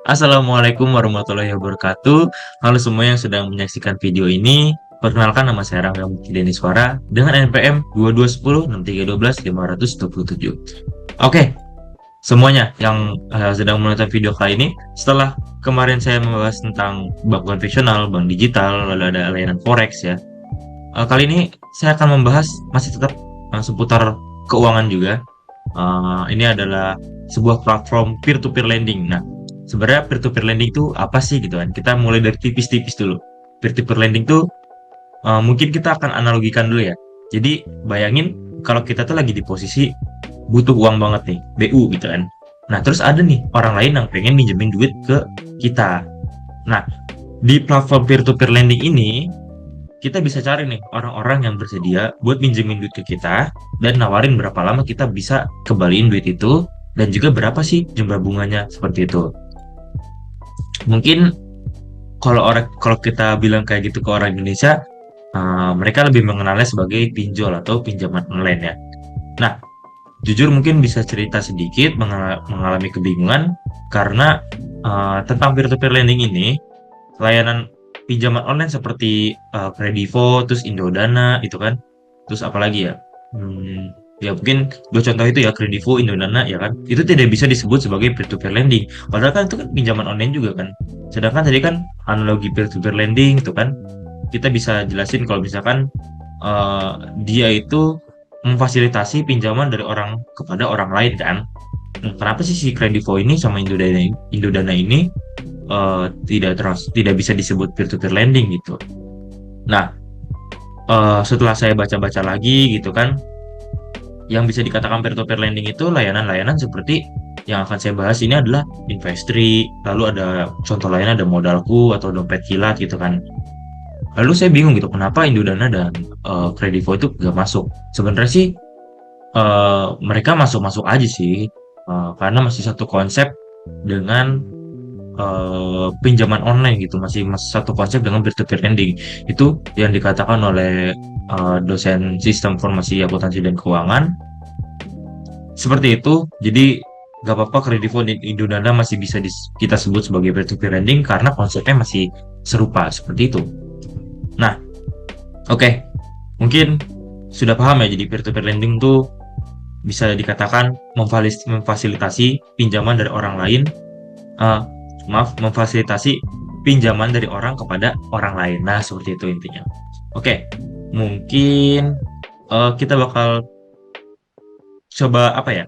Assalamualaikum warahmatullahi wabarakatuh. Halo semua yang sedang menyaksikan video ini. Perkenalkan nama saya Rangga Mukti Suara dengan NPM 22106312 527. Oke, semuanya yang sedang menonton video kali ini, setelah kemarin saya membahas tentang bank konvensional, bank digital, lalu ada layanan forex ya. Kali ini saya akan membahas masih tetap seputar keuangan juga. Ini adalah sebuah platform peer-to-peer lending. Nah, sebenarnya peer-to-peer lending itu apa sih gitu kan? Kita mulai dari tipis-tipis dulu. Peer-to-peer lending itu mungkin kita akan analogikan dulu ya. Jadi bayangin kalau kita tuh lagi di posisi butuh uang banget nih, BU gitu kan. Nah, terus ada nih orang lain yang pengen minjemin duit ke kita. Nah, di platform peer-to-peer lending ini kita bisa cari nih orang-orang yang bersedia buat minjemin duit ke kita dan nawarin berapa lama kita bisa kembaliin duit itu dan juga berapa sih jumlah bunganya seperti itu. Mungkin kalau kita bilang kayak gitu ke orang Indonesia, mereka lebih mengenalnya sebagai pinjol atau pinjaman online ya. Nah, jujur mungkin bisa cerita sedikit mengalami kebingungan karena tentang peer-to-peer lending ini, layanan pinjaman online seperti Kredivo, terus Indodana itu kan, terus apalagi ya, ya mungkin dua contoh itu ya, Kredivo, Indodana ya kan, itu tidak bisa disebut sebagai peer-to-peer lending. Padahal kan itu kan pinjaman online juga kan. Sedangkan tadi kan analogi peer-to-peer lending itu kan, kita bisa jelasin kalau misalkan dia itu memfasilitasi pinjaman dari orang kepada orang lain kan. Nah, kenapa sih si Kredivo ini sama Indodana ini tidak bisa disebut peer-to-peer lending gitu? Nah, setelah saya baca-baca lagi gitu kan, yang bisa dikatakan peer-to-peer lending itu layanan-layanan seperti yang akan saya bahas ini adalah Investri, lalu ada contoh lainnya ada Modalku atau Dompet Kilat gitu kan. Lalu saya bingung gitu, kenapa Indodana dan Kredivo itu gak masuk? Sebenarnya sih mereka masuk-masuk aja sih, karena masih satu konsep dengan pinjaman online gitu, masih satu konsep dengan peer-to-peer lending. Itu yang dikatakan oleh dosen sistem informasi akuntansi dan keuangan seperti itu. Jadi gak apa-apa Kredivo dan Indodana masih bisa kita sebut sebagai peer-to-peer lending karena konsepnya masih serupa seperti itu. Nah, oke, mungkin sudah paham ya, jadi peer-to-peer lending tuh bisa dikatakan memfasilitasi pinjaman dari orang lain, memfasilitasi pinjaman dari orang kepada orang lain. Nah, seperti itu intinya. Oke, mungkin kita bakal coba apa ya?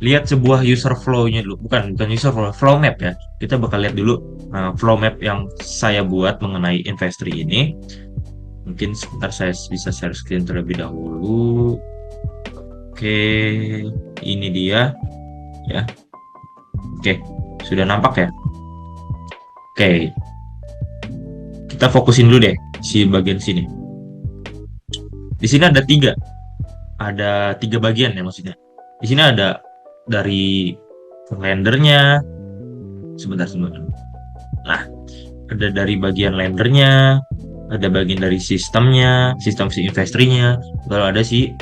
Lihat sebuah user flow-nya dulu, bukan user flow map ya. Kita bakal lihat dulu flow map yang saya buat mengenai Investri ini. Mungkin sebentar saya bisa share screen terlebih dahulu. Oke, ini dia ya. Oke, sudah nampak ya? Oke, kita fokusin dulu deh si bagian sini. Di sini ada tiga bagian ya maksudnya. Di sini ada dari lendernya, sebentar. Nah, ada dari bagian lendernya, ada bagian dari sistemnya, sistem si investrinya, lalu ada si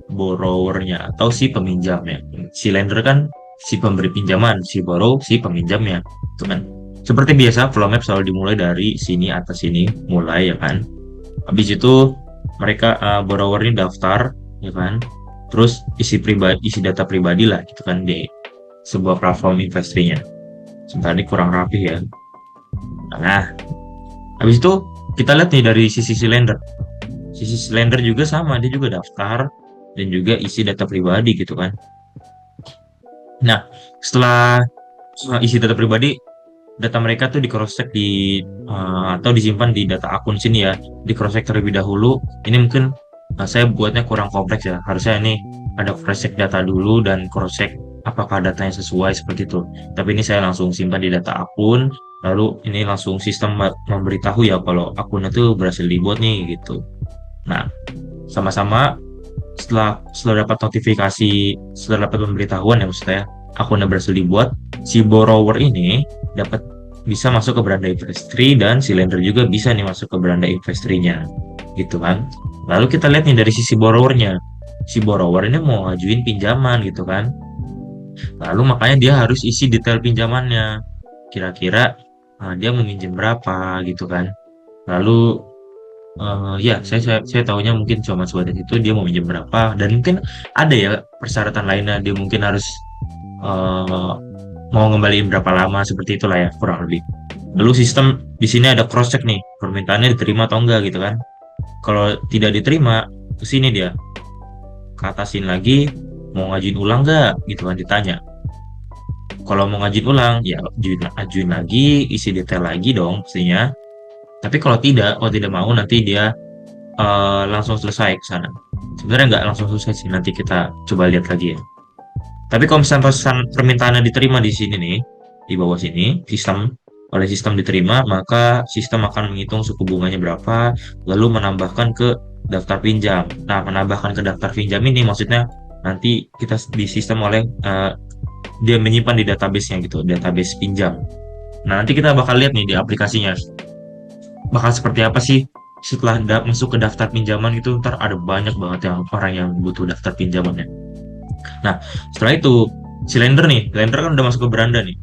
borrowernya atau si peminjamnya. Si lender kan si pemberi pinjaman, si borrow si peminjamnya, itu kan. Seperti biasa, flow map selalu dimulai dari sini atas sini, mulai ya kan. Habis itu mereka borrower ini daftar, ya kan. Terus isi data pribadi lah, gitu kan di sebuah platform investrinya. Sebentar, ini kurang rapi ya. Nah, habis itu kita lihat nih dari sisi lender. Sisi lender juga sama, dia juga daftar dan juga isi data pribadi gitu kan. Nah, setelah isi data pribadi, data mereka tuh di cross check atau disimpan di data akun sini ya, di cross check terlebih dahulu. Ini mungkin saya buatnya kurang kompleks ya, harusnya ini ada cross check data dulu dan cross check apakah datanya sesuai seperti itu. Tapi ini saya langsung simpan di data akun, lalu ini langsung sistem memberitahu ya kalau akunnya tuh berhasil dibuat nih gitu. Nah, sama-sama setelah dapat notifikasi, setelah dapat pemberitahuan ya maksudnya akunnya berhasil dibuat, si borrower ini bisa masuk ke beranda Investri dan si lender juga bisa nih masuk ke beranda Investrinya gitu kan. Lalu kita lihat nih dari sisi borrowernya, si borrower ini mau ngajuin pinjaman gitu kan, lalu makanya dia harus isi detail pinjamannya. kira-kira dia meminjam berapa gitu kan. Lalu ya saya tahunya mungkin cuma sebatas itu, dia mau minjem berapa, dan mungkin ada ya persyaratan lainnya, dia mungkin harus eh, mau ngembaliin berapa lama, seperti itulah ya kurang lebih. Lalu sistem di sini ada cross check nih, permintaannya diterima atau enggak gitu kan. Kalau tidak diterima, ke sini dia ke atasin lagi, mau ngajuin ulang nggak gitu kan, ditanya. Kalau mau ngajuin ulang ya ajuin lagi, isi detail lagi dong pastinya. Tapi kalau tidak mau, nanti dia langsung selesai ke sana. Sebenarnya nggak langsung selesai sih, nanti kita coba lihat lagi ya. Tapi kalau misalnya pesan permintaannya diterima di sini nih, di bawah sini, oleh sistem diterima, maka sistem akan menghitung suku bunganya berapa, lalu menambahkan ke daftar pinjam. Nah, menambahkan ke daftar pinjam ini maksudnya nanti kita di sistem oleh dia menyimpan di database-nya gitu, database pinjam. Nah, nanti kita bakal lihat nih di aplikasinya, bakal seperti apa sih setelah masuk ke daftar pinjaman itu, ntar ada banyak banget yang orang yang butuh daftar pinjamannya. Nah, setelah itu si lender kan udah masuk ke beranda nih.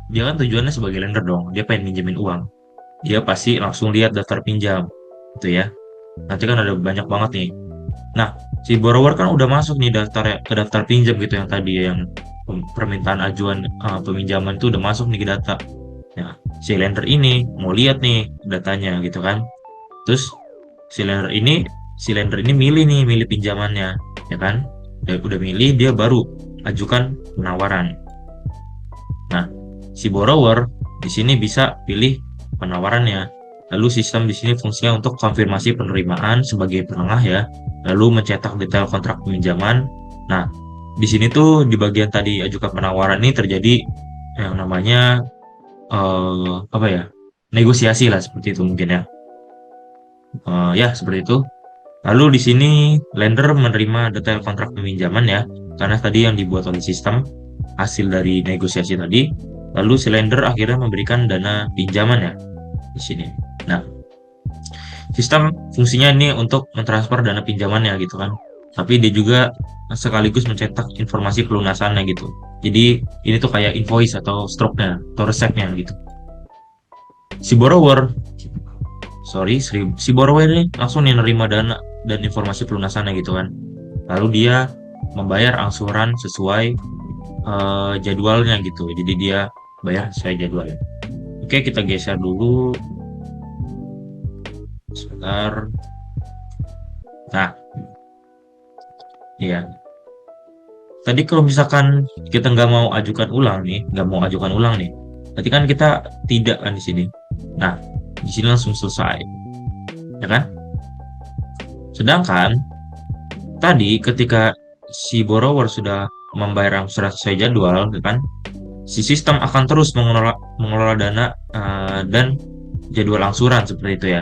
Dia kan tujuannya sebagai lender dong, dia pengen minjemin uang. Dia pasti langsung lihat daftar pinjam, gitu ya. Nanti kan ada banyak banget nih. Nah, si borrower kan udah masuk nih ke daftar pinjam gitu, yang tadi ya, yang permintaan ajuan peminjaman itu udah masuk nih ke data. Nah, si lender ini mau lihat nih datanya gitu kan. Terus si lender ini milih pinjamannya, ya kan? Udah milih, dia baru ajukan penawaran. Nah, si borrower di sini bisa pilih penawarannya. Lalu sistem di sini fungsinya untuk konfirmasi penerimaan sebagai penengah ya. Lalu mencetak detail kontrak peminjaman. Nah, di sini tuh di bagian tadi ajukan penawaran ini terjadi yang namanya apa ya? Negosiasi lah seperti itu mungkin ya. Ya seperti itu. Lalu di sini lender menerima detail kontrak peminjaman ya, karena tadi yang dibuat oleh sistem hasil dari negosiasi tadi. Lalu si lender akhirnya memberikan dana pinjaman ya di sini. Nah, sistem fungsinya ini untuk mentransfer dana pinjamannya gitu kan. Tapi dia juga sekaligus mencetak informasi pelunasannya gitu. Jadi ini tuh kayak invoice atau stroke-nya atau resepnya gitu. Si borrower, si borrower ini langsung nih nerima dana dan informasi pelunasannya gitu kan. Lalu dia membayar angsuran sesuai jadwalnya gitu. Jadi dia bayar sesuai jadwal. Oke, kita geser dulu sebentar. Nah, ya. Tadi kalau misalkan kita nggak mau ajukan ulang nih. Berarti kan kita tidak kan di sini. Nah, di sini langsung selesai, ya kan? Sedangkan tadi ketika si borrower sudah membayar angsuran sesuai jadwal, ya kan? Si sistem akan terus mengelola dana dan jadwal angsuran seperti itu ya.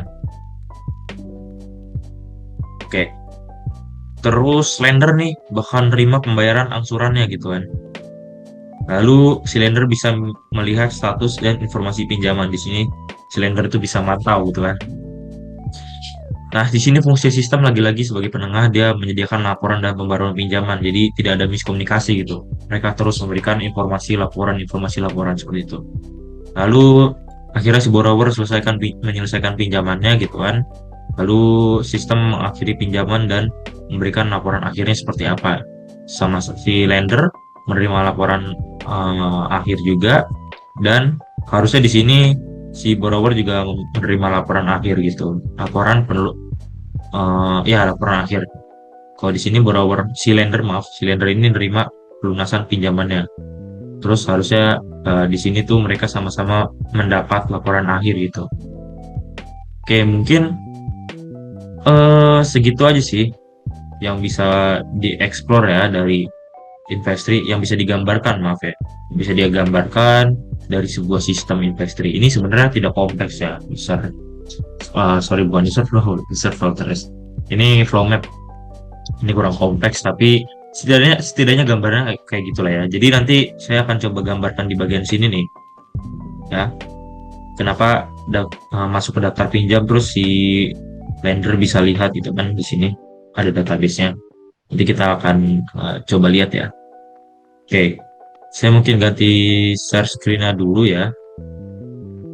Oke. Terus lender nih bakal nerima pembayaran angsurannya gitu kan. Lalu si lender bisa melihat status dan informasi pinjaman di sini. Si lender itu bisa mantau gitu kan. Nah, di sini fungsi sistem lagi-lagi sebagai penengah, dia menyediakan laporan dan pembaruan pinjaman. Jadi tidak ada miskomunikasi gitu. Mereka terus memberikan informasi laporan seperti itu. Lalu akhirnya si borrower menyelesaikan pinjamannya gitu kan. Lalu sistem mengakhiri pinjaman dan memberikan laporan akhirnya seperti apa. Sama si lender menerima laporan akhir juga, dan harusnya di sini si borrower juga menerima laporan akhir gitu. Laporan akhir. Kalau di sini si lender ini menerima pelunasan pinjamannya. Terus harusnya di sini tuh mereka sama-sama mendapat laporan akhir gitu. Oke, mungkin segitu aja sih yang bisa dieksplor ya dari Investri, yang bisa digambarkan, maaf ya, bisa digambarkan dari sebuah sistem Investri. Ini sebenarnya tidak kompleks ya, bukan user flow terus. Ini flow map, ini kurang kompleks, tapi setidaknya gambarnya kayak gitulah ya. Jadi nanti saya akan coba gambarkan di bagian sini nih ya, kenapa masuk ke daftar pinjam, terus si lender bisa lihat gitu kan, di sini ada database-nya. Jadi kita akan coba lihat ya. Oke, saya mungkin ganti share screen dulu ya.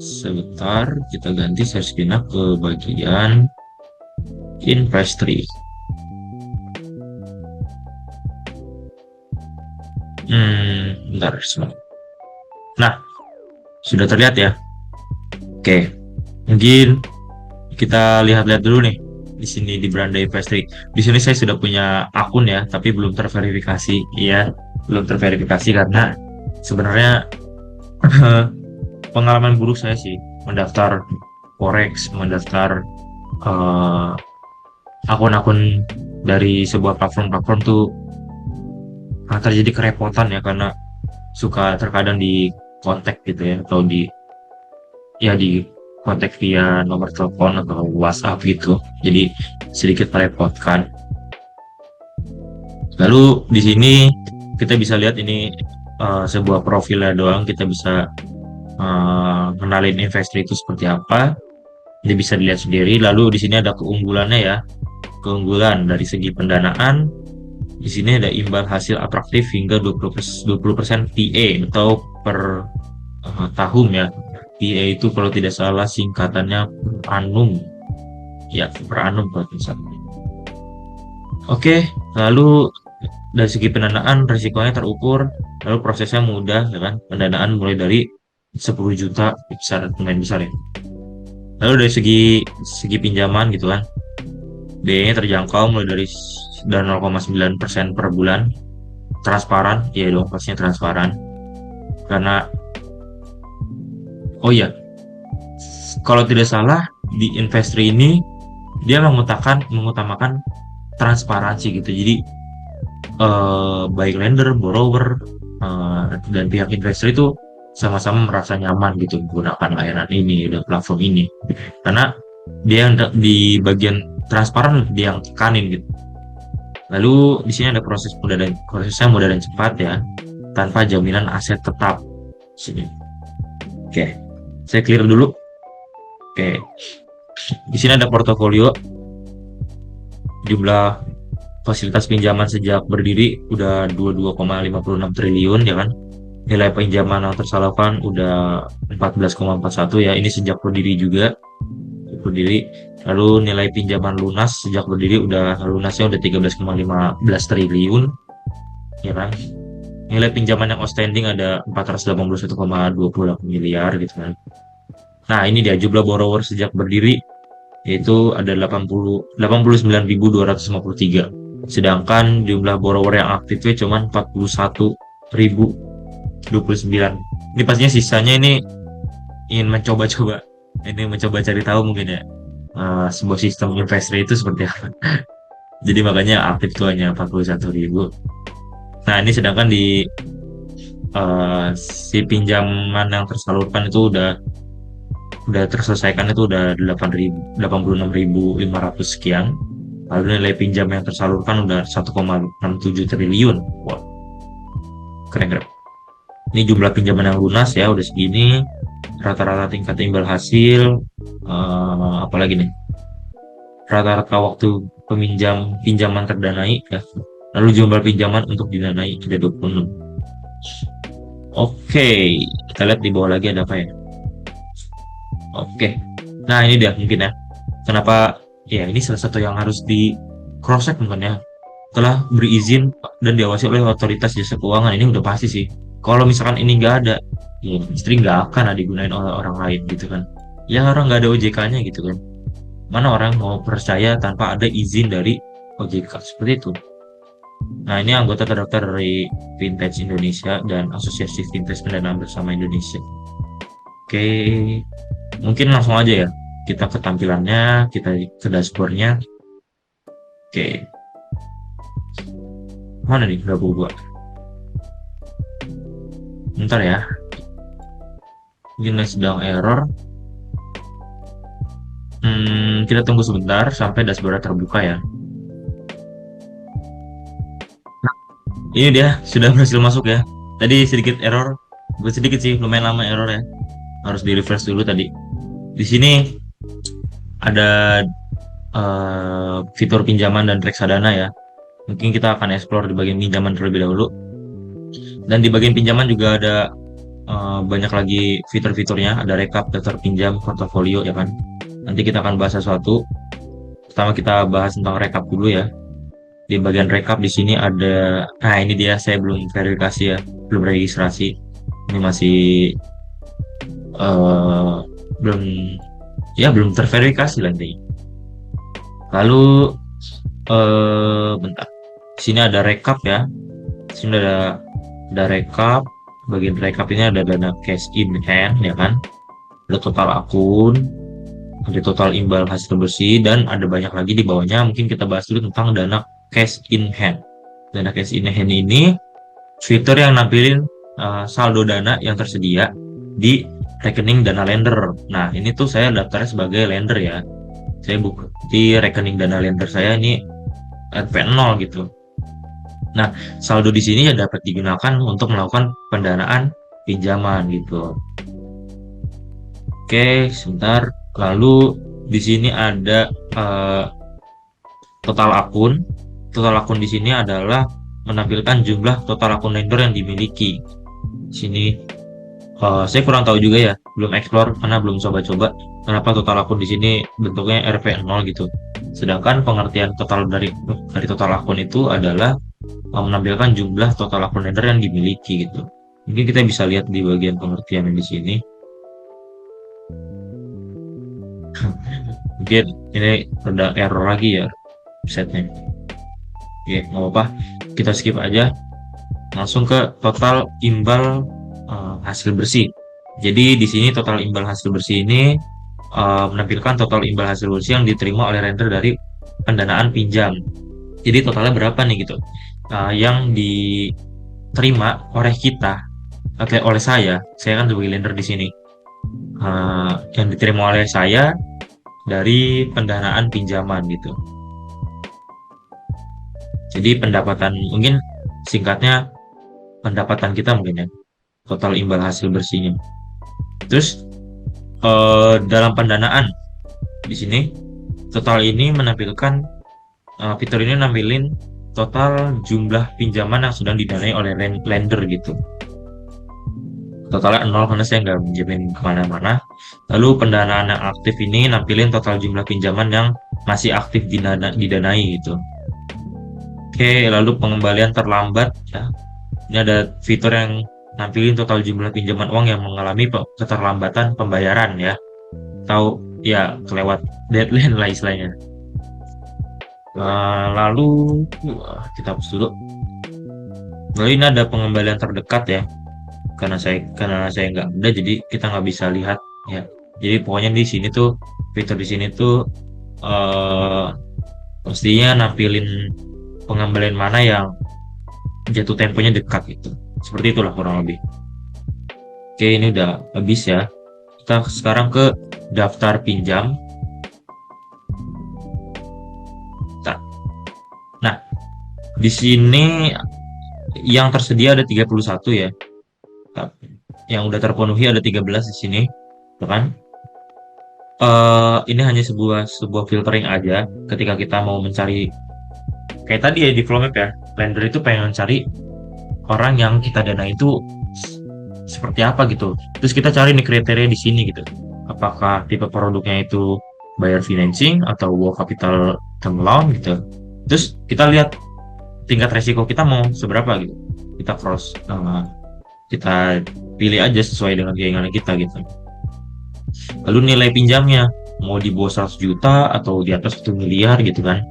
Sebentar, kita ganti share screen ke bagian Investri. Bentar, sebentar. Nah, sudah terlihat ya. Oke, mungkin kita lihat-lihat dulu nih di sini di beranda Investri. Di sini saya sudah punya akun ya, tapi belum terverifikasi. Iya, belum terverifikasi karena sebenarnya pengalaman buruk saya sih mendaftar forex, mendaftar eh, akun-akun dari sebuah platform-platform tuh terjadi kerepotan ya karena suka terkadang di kontak gitu ya atau di kontak via nomor telepon atau WhatsApp gitu. Jadi sedikit merepotkan. Lalu di sini kita bisa lihat ini sebuah profilnya doang, kita bisa kenalin investor itu seperti apa. Ini bisa dilihat sendiri. Lalu di sini ada keunggulannya ya. Keunggulan dari segi pendanaan. Di sini ada imbal hasil atraktif hingga 20% PA atau per tahun ya. PA itu kalau tidak salah singkatannya per annum. Ya, per annum kalau tidak salah. Oke, lalu dari segi pendanaan risikonya terukur, lalu prosesnya mudah ya kan. Pendanaan mulai dari 10 juta besar lumayan besar ya. Lalu dari segi pinjaman gitu kan. Biayanya terjangkau mulai dari 0,9% per bulan. Transparan, ya dong pastinya transparan. Karena oh iya, kalau tidak salah di Investri ini dia mengutamakan transparansi gitu. Jadi baik lender, borrower, dan pihak investor itu sama-sama merasa nyaman gitu menggunakan layanan ini dan platform ini. Karena dia yang di bagian transparan dia yang tekanin gitu. Lalu di sini ada prosesnya mudah dan cepat ya, tanpa jaminan aset tetap. Sini. Oke, saya clear dulu. Oke, di sini ada portofolio, jumlah fasilitas pinjaman sejak berdiri udah 22,56 triliun ya kan. Nilai pinjaman yang tersalurkan udah 14,41 ya. Ini sejak berdiri juga. Berdiri. Lalu nilai pinjaman lunas sejak berdiri lunasnya udah 13,15 triliun ya kan. Nilai pinjaman yang outstanding ada 481,28 miliar gitu kan. Nah, ini dia jumlah borrower sejak berdiri yaitu ada 89.253. Sedangkan jumlah borrower yang aktifnya cuma 41.029. Ini pastinya sisanya ini ingin mencoba-coba. Ini mencoba cari tahu mungkin ya. Sebuah sistem investor itu seperti apa. Jadi makanya aktif tuh hanya 41.000. Nah, ini sedangkan di si pinjaman yang tersalurkan itu udah terselesaikan itu udah 86.500 sekian. Lalu nilai pinjam yang tersalurkan udah 1,67 triliun. Wow, keren. Ini jumlah pinjaman yang lunas ya udah segini. Rata-rata tingkat imbal hasil, apalagi nih? Rata-rata waktu pinjaman terdanai ya. Lalu jumlah pinjaman untuk didanai ada 26. Oke, kita lihat di bawah lagi ada apa ya? Oke. Nah, ini dia mungkin ya. Kenapa ya ini salah satu yang harus di cross check mungkin ya. Telah berizin dan diawasi oleh otoritas jasa keuangan, ini udah pasti sih. Kalau misalkan ini nggak ada, ya istri nggak akan digunain oleh orang lain gitu kan. Ya orang nggak ada OJK-nya gitu kan. Mana orang mau percaya tanpa ada izin dari OJK seperti itu. Nah, ini anggota terdaftar dari Vintage Indonesia dan Asosiasi Vintage Pendanaan Bersama Indonesia. Oke, mungkin langsung aja ya. Kita ke tampilannya, kita ke dashboardnya. Oke, mana nih udah buat? Bentar ya. Mungkin sedang error. Kita tunggu sebentar sampai dashboard terbuka ya. Nah, ini dia sudah berhasil masuk ya. Tadi sedikit error, bukan sedikit sih, lumayan lama error ya. Harus di refresh dulu tadi. Di sini ada fitur pinjaman dan reksadana ya. Mungkin kita akan explore di bagian pinjaman terlebih dahulu. Dan di bagian pinjaman juga ada banyak lagi fitur-fiturnya, ada rekap, daftar pinjam, portofolio ya kan. Nanti kita akan bahas satu. Pertama kita bahas tentang rekap dulu ya. Di bagian rekap di sini ada, nah ini dia saya belum verifikasi ya, belum registrasi. Ini masih eh belum ya belum terverifikasi lah intinya. Lalu bentar. Di sini ada rekap ya. Di sini ada rekap. Bagian rekap ini ada dana cash in hand ya kan. Ada total akun, ada total imbal hasil bersih dan ada banyak lagi di bawahnya. Mungkin kita bahas dulu tentang dana cash in hand. Dana cash in hand ini fitur yang nampilin saldo dana yang tersedia di rekening dana lender. Nah, ini tuh saya daftarnya sebagai lender ya. Saya buka di rekening dana lender saya ini NP0 gitu. Nah, saldo di sini ya dapat digunakan untuk melakukan pendanaan pinjaman gitu. Oke, sebentar. Lalu di sini ada total akun. Total akun di sini adalah menampilkan jumlah total akun lender yang dimiliki. Di sini saya kurang tahu juga ya, belum explore karena belum coba-coba kenapa total akun di sini bentuknya RP0 gitu. Sedangkan pengertian total dari total akun itu adalah menampilkan jumlah total akun lender yang dimiliki gitu. Mungkin kita bisa lihat di bagian pengertian di sini. Mungkin ini ada error lagi ya setnya. Oke, nggak apa-apa. Kita skip aja. Langsung ke total imbal hasil bersih. Jadi di sini total imbal hasil bersih ini menampilkan total imbal hasil bersih yang diterima oleh lender dari pendanaan pinjam. Jadi totalnya berapa nih gitu? Yang diterima oleh kita, oleh saya kan sebagai lender di sini. Yang diterima oleh saya dari pendanaan pinjaman gitu. Jadi pendapatan mungkin singkatnya pendapatan kita mungkin ya, total imbal hasil bersihnya. Terus dalam pendanaan di sini total ini menampilkan fitur ini nampilin total jumlah pinjaman yang sedang didanai oleh lender gitu. Totalnya 0 karena saya nggak minjemin kemana-mana. Lalu pendanaan yang aktif ini nampilin total jumlah pinjaman yang masih aktif didanai gitu. Oke, lalu pengembalian terlambat ya. Ini ada fitur yang nampilin total jumlah pinjaman uang yang mengalami keterlambatan pembayaran ya. Atau ya kelewat deadline lah istilahnya. Lalu kita hapus dulu. Lalu ini ada pengembalian terdekat ya. Karena saya nggak ada, jadi kita nggak bisa lihat ya. Jadi pokoknya di sini tuh fitur di sini tuh pastinya nampilin pengembalian mana yang jatuh temponya dekat gitu. Seperti itulah kurang lebih. Oke, ini udah habis ya. Kita sekarang ke daftar pinjam. Nah, di sini yang tersedia ada 31 ya. Yang udah terpenuhi ada 13 di sini, kan? Ini hanya sebuah filtering aja ketika kita mau mencari kayak tadi ya di flow map ya. Lender itu pengen mencari orang yang kita dana itu seperti apa gitu. Terus kita cari nih kriteria di sini gitu. Apakah tipe produknya itu buyer financing atau working capital term loan gitu. Terus kita lihat tingkat resiko kita mau seberapa gitu. Kita kita pilih aja sesuai dengan keinginan kita gitu. Lalu nilai pinjamnya mau di bawah 100 juta atau di atas 1 miliar gitu kan.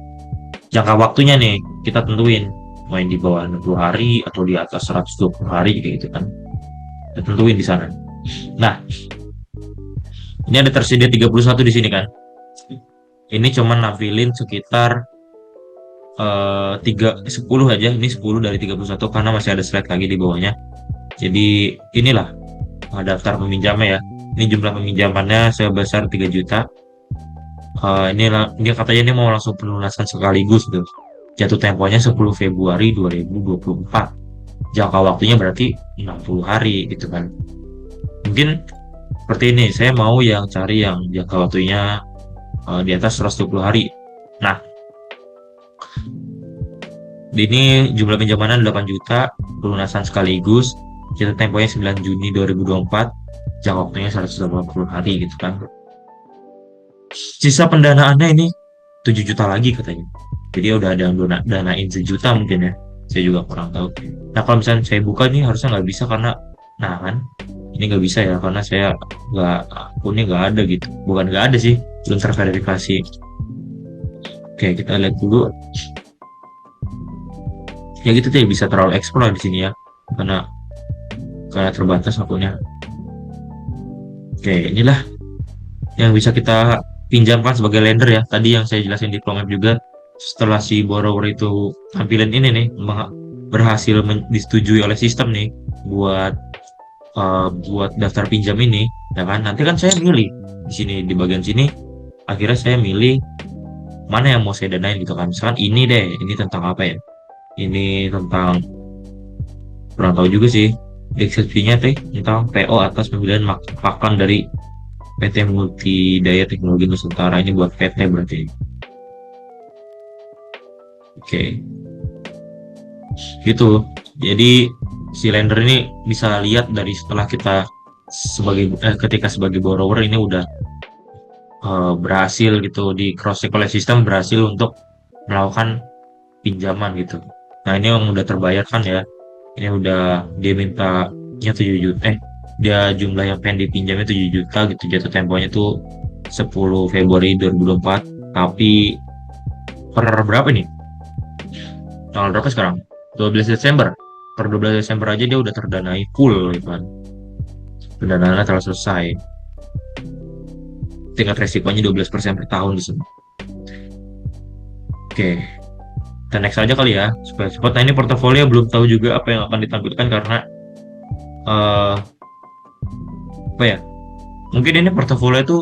Jangka waktunya nih kita tentuin mau di bawah 60 hari atau di atas 120 hari gitu kan. Kita tentuin di sana. Nah, ini ada tersedia 31 di sini kan. Ini cuma nampilin sekitar 10 aja. Ini 10 dari 31 karena masih ada slide lagi di bawahnya. Jadi inilah daftar peminjamnya ya. Ini jumlah peminjamannya sebesar 3 juta. Ini katanya ini mau langsung pelunasan sekaligus tuh. Jatuh temponya 10 Februari 2024. Jangka waktunya berarti 60 hari gitu kan. Mungkin seperti ini, saya mau yang cari yang jangka waktunya di atas 120 hari. Nah, ini jumlah pinjamannya 8 juta, pelunasan sekaligus. Jatuh temponya 9 Juni 2024, jangka waktunya 180 hari gitu kan. Sisa pendanaannya ini 7 juta lagi katanya. Jadi udah ada yang danain sejuta mungkin ya. Saya juga kurang tahu. Nah kalau misalnya saya buka nih harusnya nggak bisa karena, nah kan, ini nggak bisa ya karena saya nggak, akunnya nggak ada gitu. Bukan nggak ada sih, belum terverifikasi. Oke, kita lihat dulu. Ya gitu tuh bisa terlalu explore di sini ya, karena terbatas akunnya. Oke, inilah yang bisa kita pinjamkan sebagai lender ya. Tadi yang saya jelasin di Plump juga, setelah si borrower itu tampilin ini nih berhasil disetujui oleh sistem nih buat buat daftar pinjam ini, ya kan? Nanti kan saya milih di sini di bagian sini. Akhirnya saya milih mana yang mau saya danain gitu kan. Misalkan ini deh, ini tentang apa ya? Ini tentang, kurang tahu juga sih. Deskripsinya teh tentang PO atas pembelian pakan dari PT Multidaya Teknologi Nusantara, ini buat PT berarti. Oke, gitu. Jadi si lender ini bisa lihat dari setelah kita ketika sebagai borrower ini udah berhasil gitu di cross check oleh sistem, berhasil untuk melakukan pinjaman gitu. Nah ini yang udah terbayar kan ya. Ini udah dia mintanya 7 juta, dia jumlah yang pengen dipinjamnya 7 juta gitu, jatuh temponya tuh 10 Februari 2024. Tapi per berapa nih? Tanggal berapa sekarang? 12 Desember. Per 12 Desember aja dia udah terdanai full gitu kan. Pendanaannya telah selesai. Tingkat resikonya 12% per tahun di sini. Oke, kita next aja kali ya supaya cepat. Nah ini portofolio belum tahu juga apa yang akan ditampilkan karena eh apa ya? Mungkin ini portofolio itu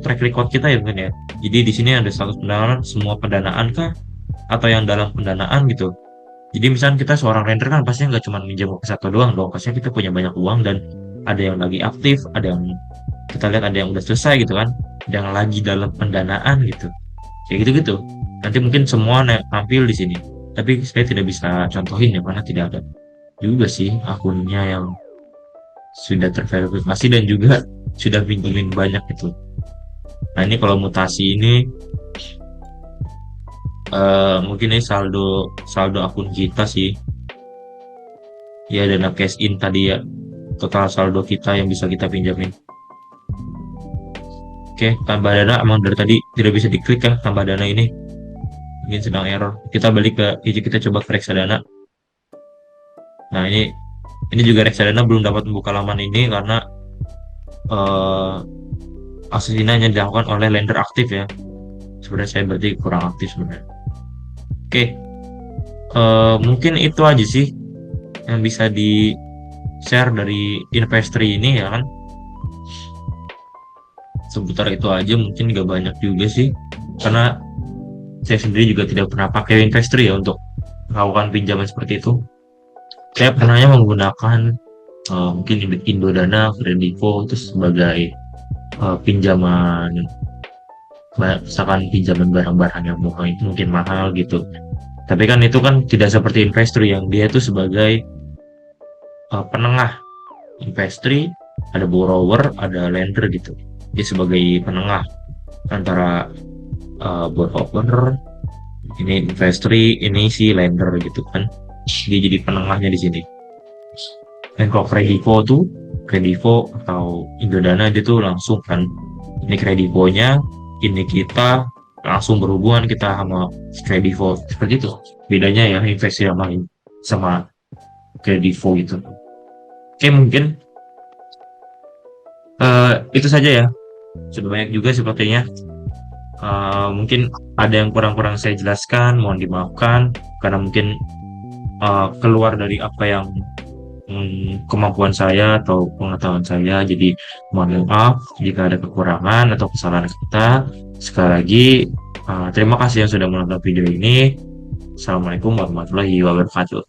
track record kita ya mungkin ya. Jadi di sini ada status pendanaan, semua pendanaan kah atau yang dalam pendanaan gitu. Jadi misalnya kita seorang lender kan pasti nggak cuma minjem ke satu doang dong. Pastinya kita punya banyak uang dan ada yang lagi aktif, ada yang kita lihat ada yang udah selesai gitu kan, ada yang lagi dalam pendanaan gitu. Kayak gitu-gitu. Nanti mungkin semua tampil di sini. Tapi saya tidak bisa contohin ya karena tidak ada juga sih akunnya yang sudah terverifikasi dan juga sudah pinjemin banyak itu. Nah ini kalau mutasi ini mungkin ini saldo saldo akun kita sih. Ya dana cash in tadi ya, total saldo kita yang bisa kita pinjamin. Oke, tambah dana emang dari tadi tidak bisa diklik kan tambah dana ini. Mungkin sedang error. Kita balik ke kita coba ke reksadana. Nah ini juga reksadana belum dapat membuka laman ini karena eh akses ini hanya dilakukan oleh lender aktif ya. Sebenarnya saya berarti kurang aktif sebenarnya. Oke, mungkin itu aja sih yang bisa di share dari investor ini ya kan. Seputar itu aja, mungkin nggak banyak juga sih karena saya sendiri juga tidak pernah pakai investor ya untuk melakukan pinjaman seperti itu. Saya pernahnya menggunakan mungkin Indodana, Kredivo itu sebagai pinjaman, misalkan pinjaman barang-barang yang mungkin mahal gitu. Tapi kan itu kan tidak seperti investor yang dia itu sebagai penengah. Investor ada borrower, ada lender gitu. Dia sebagai penengah antara borrower, ini investor, ini si lender gitu kan. Dia jadi penengahnya di sini. Dan kalau Kredivo atau Indodana dia tuh langsung kan, ini Kredivonya, ini kita langsung berhubungan kita sama Kredivo seperti itu. Bedanya ya investasi sama Kredivo gitu. Oke mungkin itu saja ya. Sudah banyak juga sepertinya. Mungkin ada yang kurang-kurang saya jelaskan, mohon dimaafkan karena mungkin keluar dari apa yang kemampuan saya atau pengetahuan saya. Jadi mohon maaf jika ada kekurangan atau kesalahan kita. Sekali lagi terima kasih yang sudah menonton video ini. Assalamualaikum warahmatullahi wabarakatuh.